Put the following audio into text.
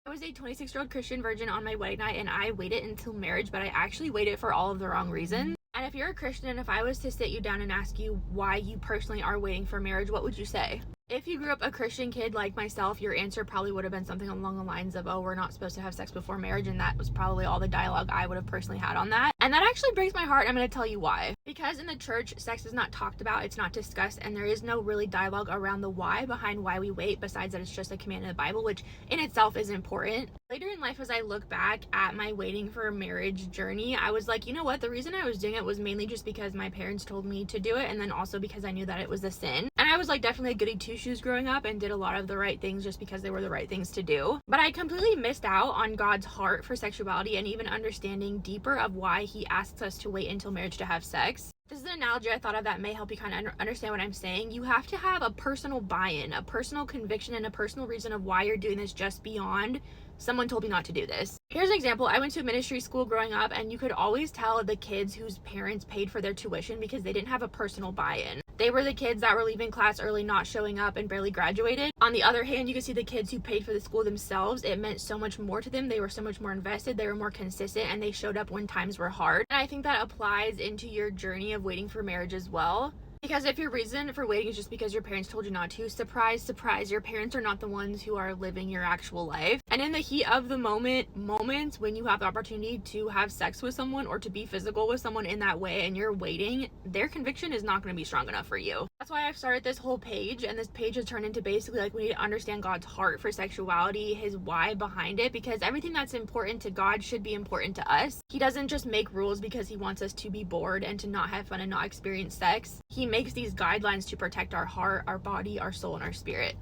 I was a 26-year-old Christian virgin on my wedding night, and I waited until marriage, but I actually waited for all of the wrong reasons. And if you're a Christian, and if I was to sit you down and ask you why you personally are waiting for marriage, what would you say? If you grew up a Christian kid like myself, your answer probably would have been something along the lines of, oh, we're not supposed to have sex before marriage, and that was probably all the dialogue I would have personally had on that. And that actually breaks my heart. I'm going to tell you why. Because in the church, sex is not talked about, it's not discussed, and there is no really dialogue around the why behind why we wait, besides that it's just a command in the Bible, which in itself is important. Later in life, as I look back at my waiting for marriage journey, I was like, you know what? The reason I was doing it was mainly just because my parents told me to do it, and then also because I knew that it was a sin. And I was like definitely a goody two-shoes growing up and did a lot of the right things just because they were the right things to do. But I completely missed out on God's heart for sexuality and even understanding deeper of why he asks us to wait until marriage to have sex. This is an analogy I thought of that may help you kind of understand what I'm saying. You have to have a personal buy-in, a personal conviction, and a personal reason of why you're doing this just beyond someone told me not to do this. Here's an example. I went to a ministry school growing up, and you could always tell the kids whose parents paid for their tuition because they didn't have a personal buy-in. They were the kids that were leaving class early, not showing up, and barely graduated. On the other hand, you could see the kids who paid for the school themselves. It meant so much more to them. They were so much more invested. They were more consistent, and they showed up when times were hard. And I think that applies into your journey of waiting for marriage as well. Because if your reason for waiting is just because your parents told you not to, surprise, surprise, your parents are not the ones who are living your actual life. And in the heat of the moments when you have the opportunity to have sex with someone or to be physical with someone in that way and you're waiting, their conviction is not going to be strong enough for you. That's why I've started this whole page, and this page has turned into basically like we need to understand God's heart for sexuality, his why behind it, because everything that's important to God should be important to us. He doesn't just make rules because he wants us to be bored and to not have fun and not experience sex. He makes these guidelines to protect our heart, our body, our soul, and our spirit.